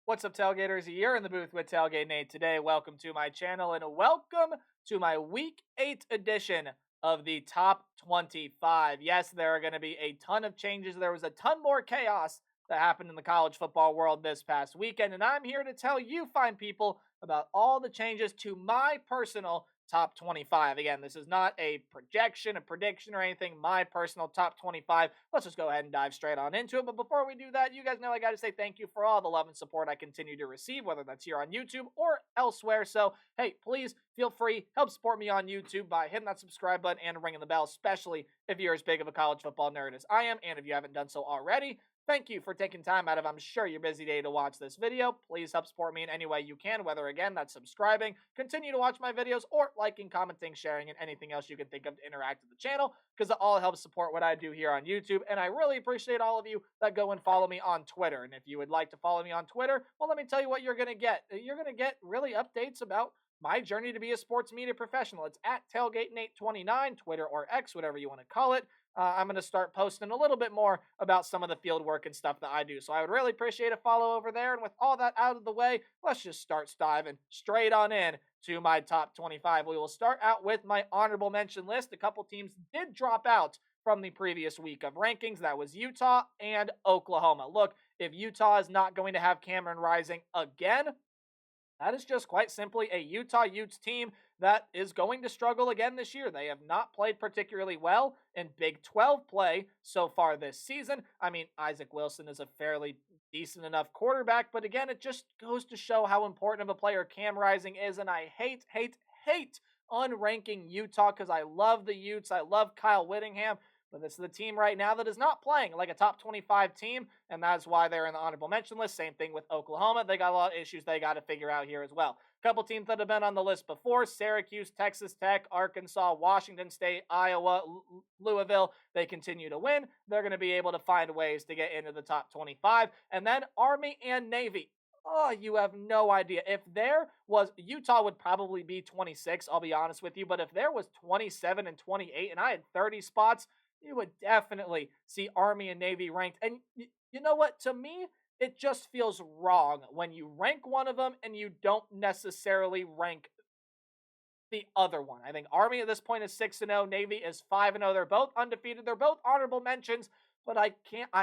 What's up, Tailgaters? You're in the booth with Tailgate Nate today. Welcome to my channel and welcome to my Week 8 edition of the Top 25. Yes, there are going to be a ton of changes. There was a ton more chaos that happened in the college football world this past weekend, and I'm here to tell you fine people about all the changes to my personal top 25. Again, this is not a projection, a prediction, or anything. My personal top 25. Let's just go ahead and dive straight on into it. But before we do that, you guys know I got to say thank you for all the love and support I continue to receive, whether that's here on YouTube or elsewhere. So, hey, please feel free, help support me on YouTube by hitting that subscribe button and ringing the bell, especially if you're as big of a college football nerd as I am. And if you haven't done so already, thank you for taking time out of, I'm sure, your busy day to watch this video. Please help support me in any way you can, whether, again, that's subscribing, continue to watch my videos, or liking, commenting, sharing, and anything else you can think of to interact with the channel, because it all helps support what I do here on YouTube. And I really appreciate all of you that go and follow me on Twitter. And if you would like to follow me on Twitter, well, let me tell you what you're going to get. You're going to get really updates about my journey to be a sports media professional. It's at TailgateNate29, Twitter or X, whatever you want to call it. I'm going to start posting a little bit more about some of the field work and stuff that I do. So I would really appreciate a follow over there. And with all that out of the way, let's just start diving straight on in to my top 25. We will start out with my honorable mention list. A couple teams did drop out from the previous week of rankings. That was Utah and Oklahoma. Look, if Utah is not going to have Cameron Rising again, that is just quite simply a Utah Utes team that is going to struggle again this year. They have not played particularly well in Big 12 play so far this season. I mean, Isaac Wilson is a fairly decent enough quarterback, but again, it just goes to show how important of a player Cam Rising is, and I hate unranking Utah because I love the Utes. I love Kyle Whittingham. But this is the team right now that is not playing like a top 25 team, and that's why they're in the honorable mention list. Same thing with Oklahoma. They got a lot of issues they got to figure out here as well. A couple teams that have been on the list before: Syracuse, Texas Tech, Arkansas, Washington State, Iowa, Louisville. They continue to win. They're going to be able to find ways to get into the top 25. And then Army and Navy. Oh, you have no idea. If there was, Utah would probably be 26, I'll be honest with you. But if there was 27 and 28 and I had 30 spots, you would definitely see Army and Navy ranked. And you know what? To me, it just feels wrong when you rank one of them and you don't necessarily rank the other one. I think Army at this point is 6-0. Navy is 5-0. They're both undefeated. They're both honorable mentions, but I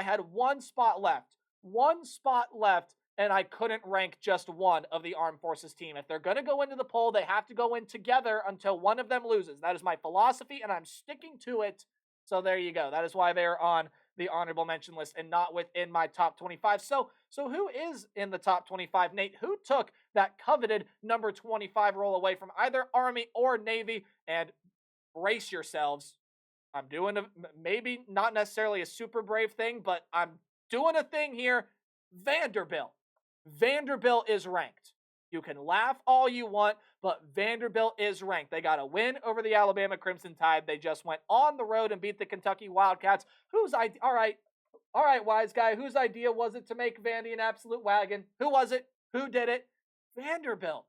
had one spot left. And I couldn't rank just one of the Armed Forces team. If they're going to go into the poll, they have to go in together until one of them loses. That is my philosophy, and I'm sticking to it. So there you go. That is why they're on the honorable mention list and not within my top 25. So who is in the top 25, Nate? Who took that coveted number 25 role away from either Army or Navy? And brace yourselves. I'm doing maybe not necessarily a super brave thing, but I'm doing a thing here. Vanderbilt. Vanderbilt is ranked. You can laugh all you want, but Vanderbilt is ranked. They got a win over the Alabama Crimson Tide. They just went on the road and beat the Kentucky Wildcats. All right, wise guy, whose idea was it to make Vandy an absolute wagon? Who was it? Who did it? Vanderbilt.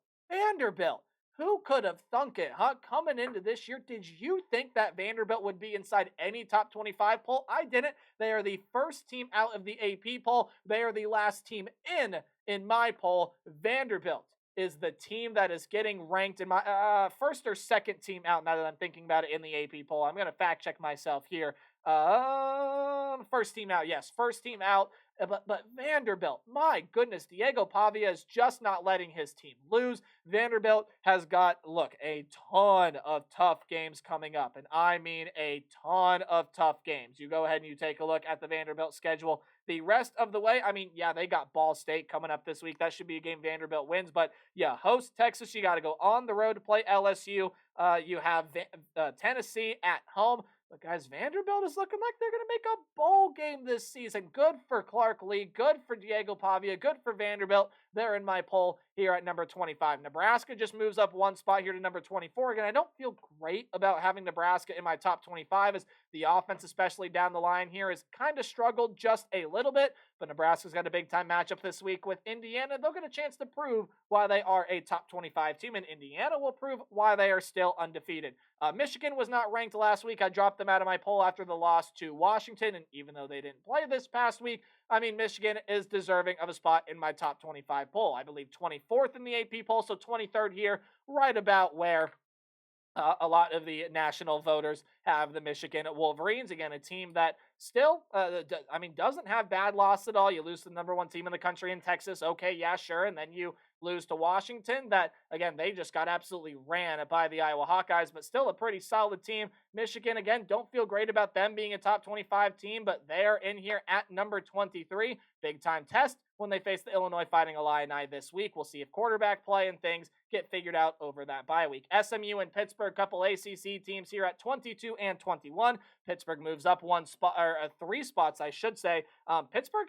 Who could have thunk it, huh? Coming into this year, did you think that Vanderbilt would be inside any top 25 poll? I didn't. They are the first team out of the AP poll. They are the last team in my poll. Vanderbilt is the team that is getting ranked in my first or second team out, now that I'm thinking about it, in the AP poll. I'm going to fact check myself here. First team out. Yes, first team out. But Vanderbilt, my goodness, Diego Pavia is just not letting his team lose. Vanderbilt has got, look, a ton of tough games coming up. And I mean a ton of tough games. You go ahead and you take a look at the Vanderbilt schedule. The rest of the way, I mean, yeah, they got Ball State coming up this week. That should be a game Vanderbilt wins. But, yeah, host Texas. You got to go on the road to play LSU. You have Tennessee at home. But, guys, Vanderbilt is looking like they're going to make a bowl game this season. Good for Clark Lee. Good for Diego Pavia. Good for Vanderbilt. They're in my poll here at number 25. Nebraska just moves up one spot here to number 24. Again, I don't feel great about having Nebraska in my top 25, as the offense, especially down the line here, has kind of struggled just a little bit. but Nebraska's got a big-time matchup this week with Indiana. They'll get a chance to prove why they are a top 25 team, and Indiana will prove why they are still undefeated. Michigan was not ranked last week. I dropped them out of my poll after the loss to Washington, and even though they didn't play this past week, I mean, Michigan is deserving of a spot in my top 25 poll. I believe 24th in the AP poll, so 23rd here, right about where a lot of the national voters have the Michigan Wolverines. Again, a team that still, doesn't have bad loss at all. You lose to the number one team in the country in Texas. Okay, yeah, sure. And then you lose to Washington. That, again, they just got absolutely ran by the Iowa Hawkeyes, but still a pretty solid team. Michigan, again, don't feel great about them being a top 25 team, but they're in here at number 23. Big time test when they face the Illinois Fighting Illini this week. We'll see if quarterback play and things get figured out over that bye week. SMU and Pittsburgh, couple ACC teams here at 22 and 21. Pittsburgh moves up one spot, or 3 spots, I should say. Pittsburgh,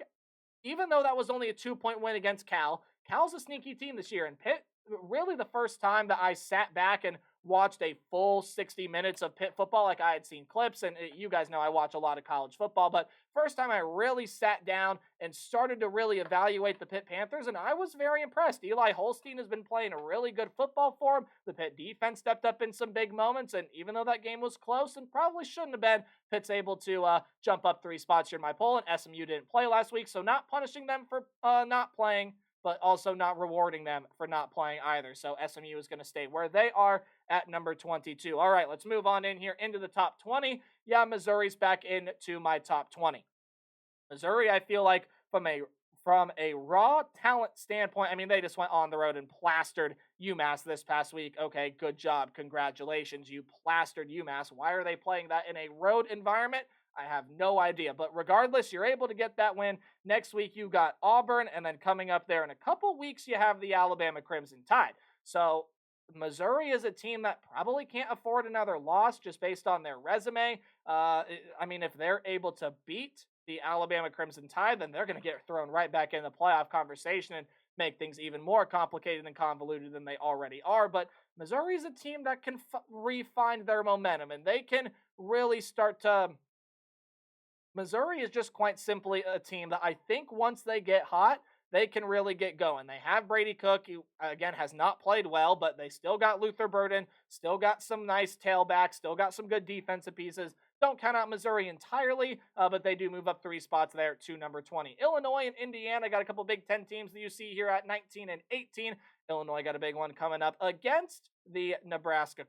even though that was only a 2-point win against Cal's a sneaky team this year. And Pitt, really the first time that I sat back and watched a full 60 minutes of Pitt football. Like, I had seen clips, and you guys know I watch a lot of college football, but first time I really sat down and started to really evaluate the Pitt Panthers, and I was very impressed. Eli Holstein has been playing a really good football for him. The Pitt defense stepped up in some big moments, and even though that game was close and probably shouldn't have been, Pitt's able to jump up 3 spots here in my poll, and SMU didn't play last week, so not punishing them for not playing, but also not rewarding them for not playing either. So SMU is going to stay where they are at number 22. All right, let's move on in here into the top 20. Yeah, Missouri's back into my top 20. Missouri, I feel like from a raw talent standpoint, I mean, they just went on the road and plastered UMass this past week. Okay, good job. Congratulations. You plastered UMass. Why are they playing that in a road environment? I have no idea. But regardless, you're able to get that win. Next week, you got Auburn, and then coming up there in a couple weeks, you have the Alabama Crimson Tide. So Missouri is a team that probably can't afford another loss just based on their resume. If they're able to beat the Alabama Crimson Tide, then they're going to get thrown right back in the playoff conversation and make things even more complicated and convoluted than they already are. But Missouri is a team that can refine their momentum, and they can really start to... Missouri is just quite simply a team that I think once they get hot, they can really get going. They have Brady Cook, who, again, has not played well, but they still got Luther Burden, still got some nice tailbacks, still got some good defensive pieces. Don't count out Missouri entirely, but they do move up 3 spots there to number 20. Illinois and Indiana got a couple Big Ten teams that you see here at 19 and 18. Illinois got a big one coming up against the Nebraska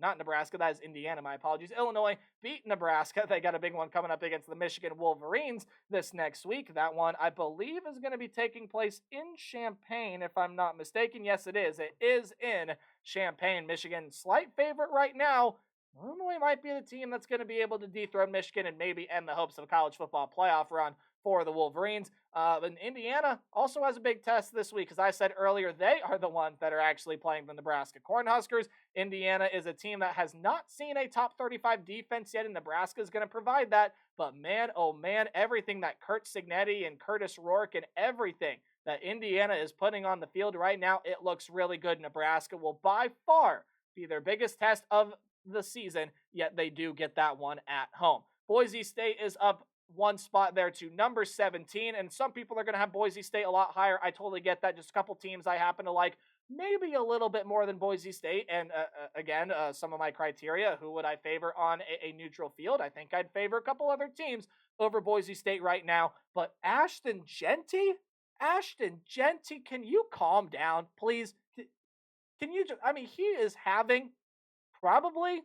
not Nebraska, that is Indiana, my apologies. Illinois beat Nebraska. They got a big one coming up against the Michigan Wolverines this next week. That one, I believe, is going to be taking place in Champaign, if I'm not mistaken. Yes, it is. It is in Champaign, Michigan. Slight favorite right now. Illinois might be the team that's going to be able to dethrone Michigan and maybe end the hopes of a college football playoff run for the Wolverines. And Indiana also has a big test this week. As I said earlier, they are the ones that are actually playing the Nebraska Cornhuskers. Indiana is a team that has not seen a top 35 defense yet, and Nebraska is going to provide that. But man, oh man, everything that Kurt Signetti and Curtis Rourke and everything that Indiana is putting on the field right now, it looks really good. Nebraska will by far be their biggest test of the season, yet they do get that one at home. Boise State is up 1 spot there to number 17, and some people are going to have Boise State a lot higher. I totally get that. Just a couple teams I happen to like maybe a little bit more than Boise State, and again, some of my criteria, who would I favor on a neutral field? I think I'd favor a couple other teams over Boise State right now, but Ashton Jeanty, can you calm down, please? Can you just, he is having probably,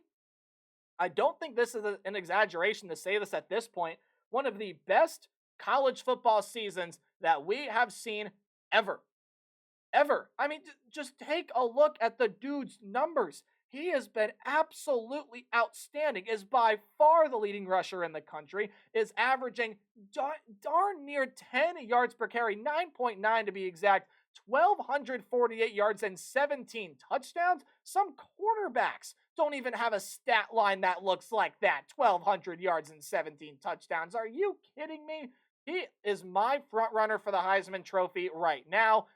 I don't think this is an exaggeration to say this at this point, one of the best college football seasons that we have seen ever. Just take a look at the dude's numbers. He has been absolutely outstanding, is by far the leading rusher in the country, is averaging darn near 10 yards per carry, 9.9 to be exact, 1,248 yards and 17 touchdowns. Some quarterbacks don't even have a stat line that looks like that. 1,200 yards and 17 touchdowns. Are you kidding me? He is my front runner for the Heisman Trophy right now.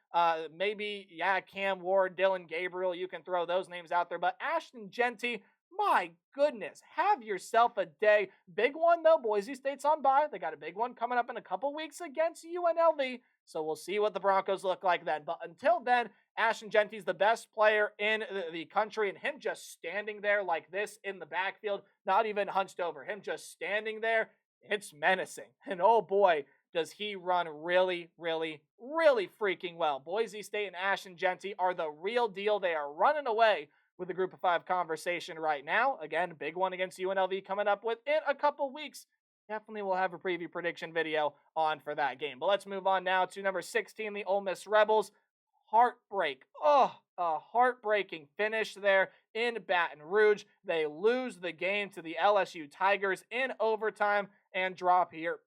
Maybe, Cam Ward, Dylan Gabriel, you can throw those names out there. But Ashton Jeanty My goodness, have yourself a day. Big one, though. Boise State's on bye. They got a big one coming up in a couple weeks against UNLV. So we'll see what the Broncos look like then. But until then, Ashton Genty's the best player in the country, and him just standing there like this in the backfield, not even hunched over, him just standing there, it's menacing. And oh boy, does he run really, really, really freaking well. Boise State and Ashton Genty are the real deal. They are running away with the Group of Five conversation right now. Again, big one against UNLV coming up within a couple weeks. Definitely will have a preview prediction video on for that game. But let's move on now to number 16, the Ole Miss Rebels. Heartbreak. Oh, a heartbreaking finish there in Baton Rouge. They lose the game to the LSU Tigers in overtime and drop here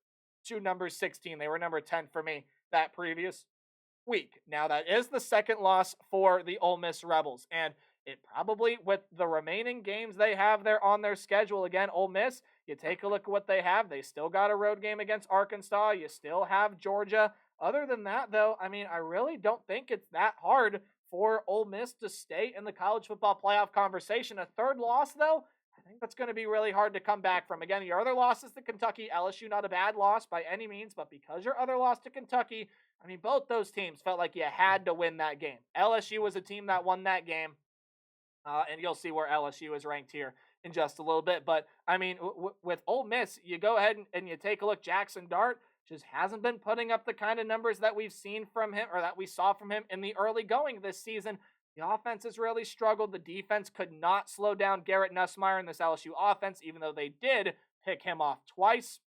to number 16. They were number 10 for me that previous week. Now, that is the second loss for the Ole Miss Rebels, and it probably, with the remaining games they have there on their schedule, again, Ole Miss, you take a look at what they have. They still got a road game against Arkansas. You still have Georgia. Other than that, though, I mean, I really don't think it's that hard for Ole Miss to stay in the college football playoff conversation. A third loss, though, I think that's going to be really hard to come back from. Again, your other losses to Kentucky, LSU, not a bad loss by any means, but because your other loss to Kentucky, I mean, both those teams felt like you had to win that game. LSU was a team that won that game. And you'll see where LSU is ranked here in just a little bit. But, I mean, with Ole Miss, you go ahead and you take a look. Jackson Dart just hasn't been putting up the kind of numbers that we've seen from him, or that we saw from him in the early going this season. The offense has really struggled. The defense could not slow down Garrett Nussmeier in this LSU offense, even though they did pick him off twice.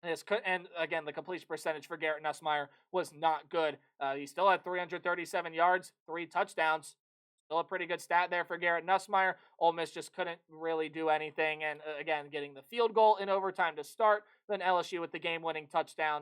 And again, the completion percentage for Garrett Nussmeier was not good. He still had 337 yards, 3 touchdowns. Still a pretty good stat there for Garrett Nussmeier. Ole Miss just couldn't really do anything. And again, getting the field goal in overtime to start. Then LSU with the game-winning touchdown.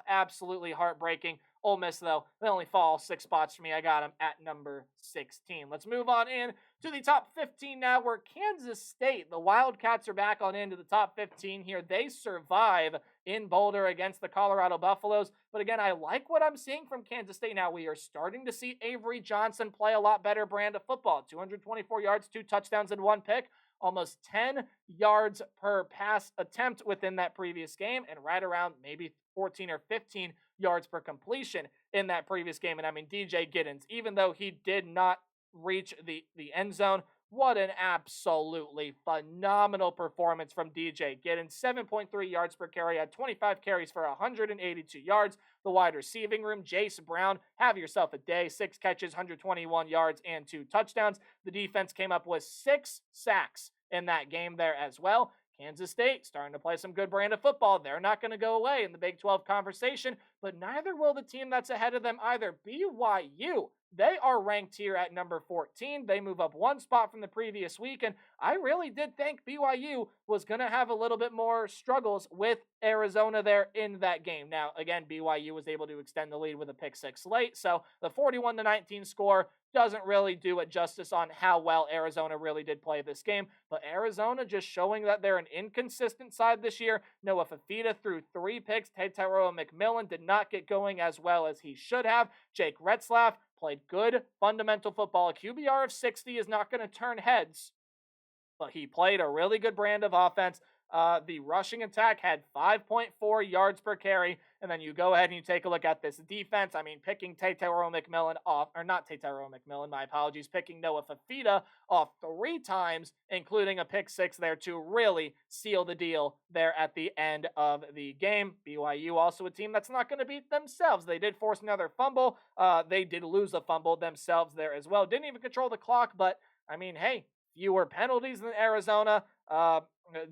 Absolutely heartbreaking. Ole Miss, though, they only fall 6 spots for me. I got them at number 16. Let's move on in to the top 15 now, where Kansas State, the Wildcats, are back on into the top 15 here. They survive in Boulder against the Colorado Buffaloes. But again, I like what I'm seeing from Kansas State now. We are starting to see Avery Johnson play a lot better brand of football. 224 yards, 2 touchdowns, and 1 pick. Almost 10 yards per pass attempt within that previous game, and right around maybe 14 or 15 yards per completion in that previous game. And I mean, DJ Giddens, even though he did not reach the end zone, what an absolutely phenomenal performance from DJ Giddens. 7.3 yards per carry, had 25 carries for 182 yards. The wide receiving room, Jace Brown, have yourself a day. 6 catches, 121 yards, and 2 touchdowns. The defense came up with 6 sacks in that game there as well. Kansas State starting to play some good brand of football. They're not going to go away in the Big 12 conversation, but neither will the team that's ahead of them either. BYU, they are ranked here at number 14. They move up 1 spot from the previous week, and I really did think BYU was going to have a little bit more struggles with Arizona there in that game. Now, again, BYU was able to extend the lead with a pick 6 late, so the 41-19 score doesn't really do it justice on how well Arizona really did play this game. But Arizona just showing that they're an inconsistent side this year. Noah Fafita threw 3 picks. Tyrone McMillan did not get going as well as he should have. Jake Retzlaff played good fundamental football. A QBR of 60 is not going to turn heads, but he played a really good brand of offense. The rushing attack had 5.4 yards per carry, and then you go ahead and you take a look at this defense. I mean, picking Tyrone McMillan off, or not Tyrone McMillan, my apologies, picking Noah Fafita off 3 times, including a pick 6 there to really seal the deal there at the end of the game. BYU also a team that's not going to beat themselves. They did force another fumble. They did lose a fumble themselves there as well. Didn't even control the clock, but I mean, hey, fewer penalties than Arizona.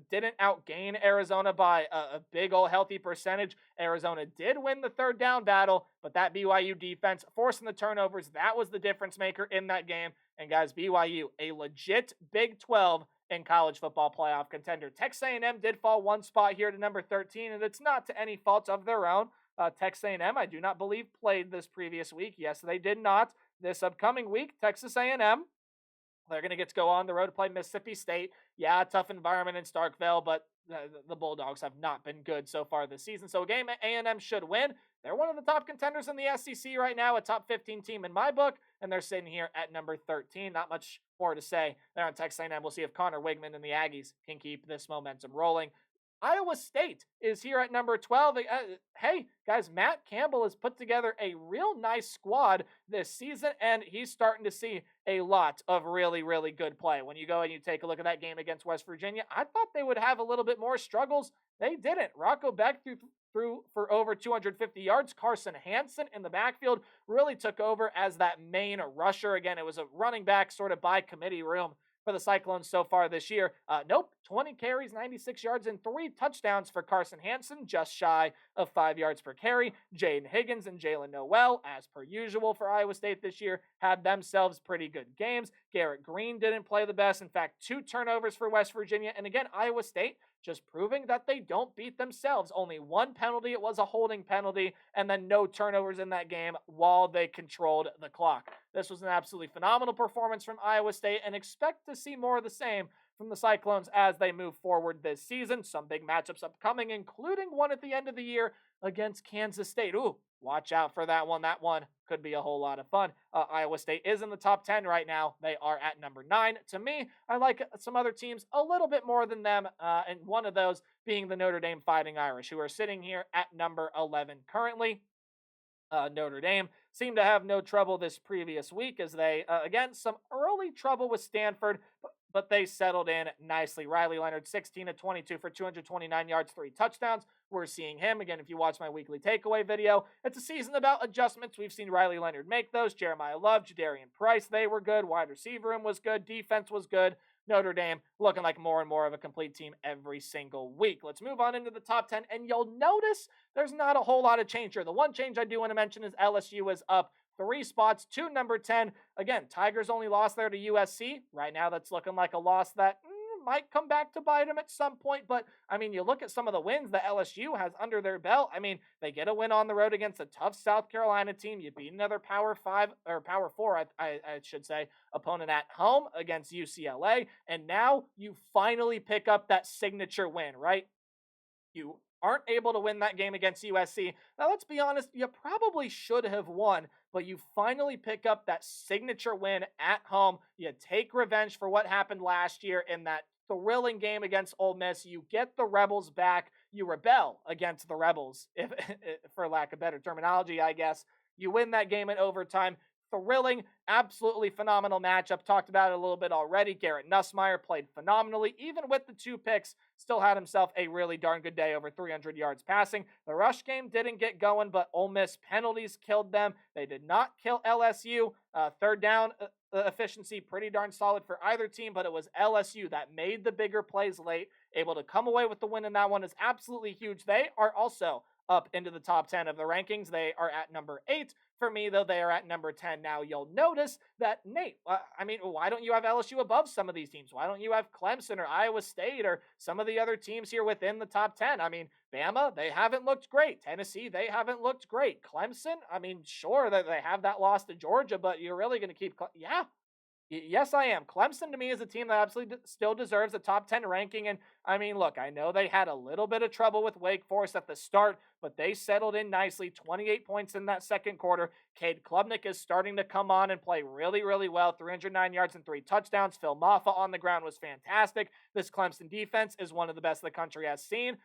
Didn't outgain Arizona by a big old healthy percentage. Arizona did win the 3rd down battle, but that BYU defense forcing the turnovers, that was the difference maker in that game. And guys, BYU, a legit Big 12 and college football playoff contender. Texas A&M did fall 1 spot here to number 13, and it's not to any fault of their own. Texas A&M, I do not believe, played this previous week. Yes, they did not. This upcoming week, Texas A&M, they're going to get to go on the road to play Mississippi State. Yeah, tough environment in Starkville, but the Bulldogs have not been good so far this season. So a game A&M should win. they're one of the top contenders in the SEC right now, a top 15 team in my book, and they're sitting here at number 13. Not much more to say there on Texas A&M. We'll see if Connor Wigman and the Aggies can keep this momentum rolling. Iowa State is here at number 12. Hey, guys, Matt Campbell has put together a real nice squad this season, and he's starting to see a lot of really, really good play. When you go and you take a look at that game against West Virginia, I thought they would have a little bit more struggles. They didn't. Rocco Beck threw for over 250 yards. Carson Hansen in the backfield really took over as that main rusher. Again, it was a running back sort of by committee room for the Cyclones so far this year. Nope, 20 carries, 96 yards, and 3 touchdowns for Carson Hansen, just shy of 5 yards per carry. Jaden Higgins and Jalen Noel, as per usual for Iowa State this year, had themselves pretty good games. Garrett Green didn't play the best. In fact, 2 turnovers for West Virginia. And again, Iowa State just proving that they don't beat themselves. Only 1 penalty. It was a holding penalty, and then no turnovers in that game while they controlled the clock. This was an absolutely phenomenal performance from Iowa State, and expect to see more of the same from the Cyclones as they move forward this season. Some big matchups upcoming, including one at the end of the year against Kansas State. Ooh, watch out for that one. That one could be a whole lot of fun. Iowa State is in the top 10 right now. They are at number 9. To me, I like some other teams a little bit more than them, and one of those being the Notre Dame Fighting Irish, who are sitting here at number 11 currently. Notre Dame seemed to have no trouble this previous week as they, again, some early trouble with Stanford, but they settled in nicely. Riley Leonard, 16 of 22 for 229 yards, 3 touchdowns. We're seeing him. Again, if you watch my weekly takeaway video, it's a season about adjustments. We've seen Riley Leonard make those. Jeremiah Love, Jadarian Price, they were good. Wide receiver room was good. Defense was good. Notre Dame looking like more and more of a complete team every single week. Let's move on into the top 10, and you'll notice there's not a whole lot of change here. The one change I do want to mention is LSU is up 3 spots to number 10. Again, Tigers only lost there to USC. Right now, that's looking like a loss that might come back to bite them at some point. But, I mean, you look at some of the wins that LSU has under their belt. I mean, they get a win on the road against a tough South Carolina team. You beat another Power 5, or Power 4, I should say, opponent at home against UCLA. And now you finally pick up that signature win, right? You aren't able to win that game against USC. Now, let's be honest, you probably should have won, but you finally pick up that signature win at home. You take revenge for what happened last year in that thrilling game against Ole Miss. You get the Rebels back. You rebel against the Rebels, if for lack of better terminology, I guess. You win that game in overtime. Thrilling, absolutely phenomenal matchup. Talked about it a little bit already. Garrett Nussmeier played phenomenally. Even with the 2 picks, still had himself a really darn good day, over 300 yards passing. The rush game didn't get going, but Ole Miss penalties killed them. They did not kill LSU. Third down efficiency, pretty darn solid for either team, but it was LSU that made the bigger plays late. Able to come away with the win in that one is absolutely huge. They are also up into the top 10 of the rankings. They are at number 8. For me, though, they are at number 10. Now, you'll notice that, Nate, why don't you have LSU above some of these teams? Why don't you have Clemson or Iowa State or some of the other teams here within the top 10? I mean, Bama, they haven't looked great. Tennessee, they haven't looked great. Clemson, I mean, sure that they have that loss to Georgia, but you're really going to keep, yes, I am. Clemson, to me, is a team that absolutely still deserves a top 10 ranking. And, I mean, look, I know they had a little bit of trouble with Wake Forest at the start, but they settled in nicely. 28 points in that second quarter. Cade Klubnik is starting to come on and play really, really well. 309 yards and 3 touchdowns. Phil Maffa on the ground was fantastic. This Clemson defense is one of the best the country has seen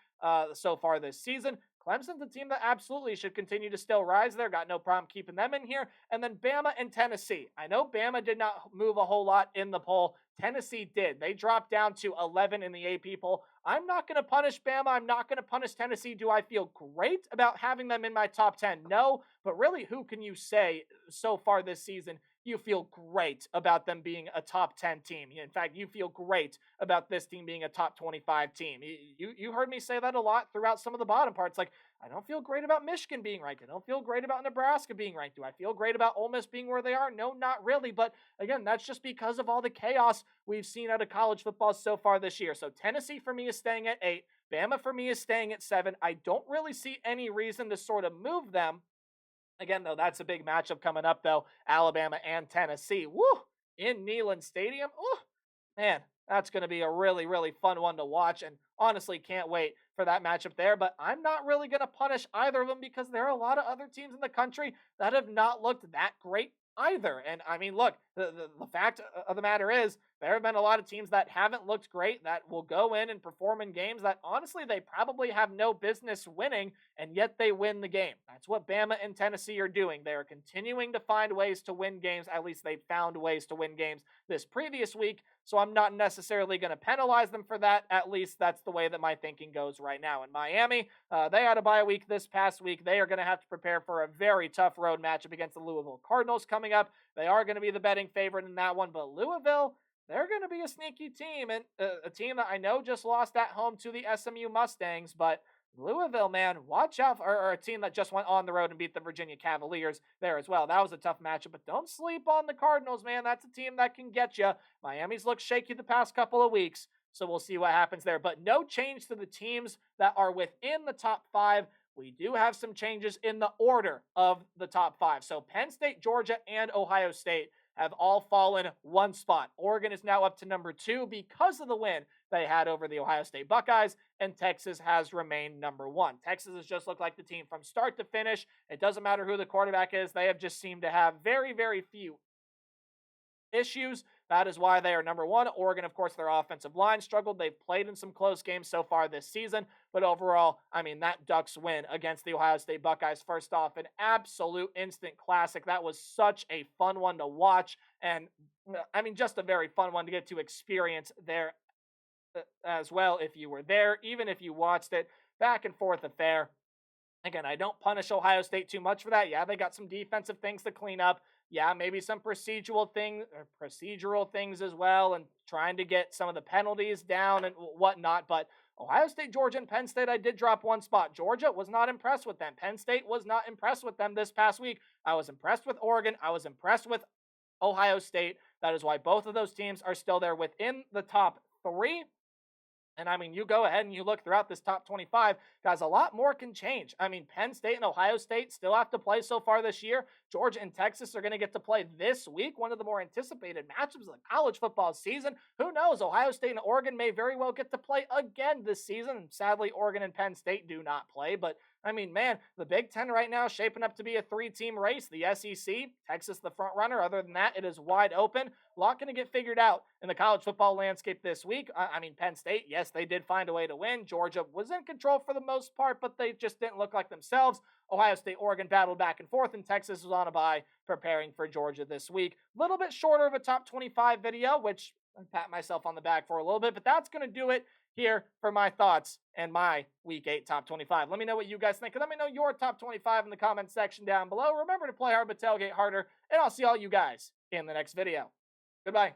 so far this season. Clemson's a team that absolutely should continue to still rise there. Got no problem keeping them in here. And then Bama and Tennessee. I know Bama did not move a whole lot in the poll. Tennessee did. They dropped down to 11 in the AP poll. I'm not going to punish Bama. I'm not going to punish Tennessee. Do I feel great about having them in my top 10? No. But really, who can you say so far this season you feel great about them being a top 10 team? In fact, you feel great about this team being a top 25 team. You heard me say that a lot throughout some of the bottom parts. Like, I don't feel great about Michigan being ranked. I don't feel great about Nebraska being ranked. Do I feel great about Ole Miss being where they are? No, not really. But again, that's just because of all the chaos we've seen out of college football so far this year. So Tennessee for me is staying at 8. Bama for me is staying at 7. I don't really see any reason to sort of move them. Again, though, that's a big matchup coming up, though. Alabama and Tennessee. Woo! In Neyland Stadium. Ooh, man, That's going to be a really, really fun one to watch. And honestly, can't wait for that matchup there. But I'm not really going to punish either of them because there are a lot of other teams in the country that have not looked that great either. And I mean, look, the fact of the matter is, there have been a lot of teams that haven't looked great that will go in and perform in games that honestly they probably have no business winning, and yet they win the game. That's what Bama and Tennessee are doing. They are continuing to find ways to win games. At least they found ways to win games this previous week. So I'm not necessarily going to penalize them for that. At least that's the way that my thinking goes right now. In Miami, they had a bye week this past week. They are going to have to prepare for a very tough road matchup against the Louisville Cardinals coming up. They are going to be the betting favorite in that one, but Louisville, they're going to be a sneaky team, and a team that I know just lost at home to the SMU Mustangs, but Louisville, man, watch out for a team that just went on the road and beat the Virginia Cavaliers there as well. That was a tough matchup, but don't sleep on the Cardinals, man. That's a team that can get you. Miami's looked shaky the past couple of weeks, so we'll see what happens there. But no change to the teams that are within the top five. We do have some changes in the order of the top five. So Penn State, Georgia, and Ohio State have all fallen one spot. Oregon is now up to number 2 because of the win they had over the Ohio State Buckeyes, and Texas has remained number 1. Texas has just looked like the team from start to finish. It doesn't matter who the quarterback is. They have just seemed to have very, very few issues. That is why they are number 1. Oregon, of course, their offensive line struggled. They've played in some close games so far this season, but overall, I mean, that Ducks win against the Ohio State Buckeyes, first off, an absolute instant classic. That was such a fun one to watch, and I mean, just a very fun one to get to experience there as well if you were there, even if you watched it. Back and forth affair. Again, I don't punish Ohio State too much for that. Yeah, they got some defensive things to clean up. Yeah, maybe some procedural things as well, and trying to get some of the penalties down and whatnot. But Ohio State, Georgia, and Penn State, I did drop one spot. Georgia was not impressed with them. Penn State was not impressed with them this past week. I was impressed with Oregon. I was impressed with Ohio State. That is why both of those teams are still there within the top 3. And I mean, you go ahead and you look throughout this top 25, guys, a lot more can change. I mean, Penn State and Ohio State still have to play so far this year. Georgia and Texas are going to get to play this week, one of the more anticipated matchups of the college football season. Who knows? Ohio State and Oregon may very well get to play again this season. Sadly, Oregon and Penn State do not play, but I mean, man, the Big Ten right now is shaping up to be a 3-team race. The SEC, Texas the front runner. Other than that, it is wide open. A lot going to get figured out in the college football landscape this week. I mean, Penn State, yes, they did find a way to win. Georgia was in control for the most part, but they just didn't look like themselves. Ohio State, Oregon battled back and forth, and Texas was on a bye preparing for Georgia this week. A little bit shorter of a top 25 video, which I pat myself on the back for a little bit, but that's going to do it here for my thoughts and my Week 8 Top 25. Let me know what you guys think. Let me know your Top 25 in the comments section down below. Remember to play hard but tailgate harder, and I'll see all you guys in the next video. Goodbye.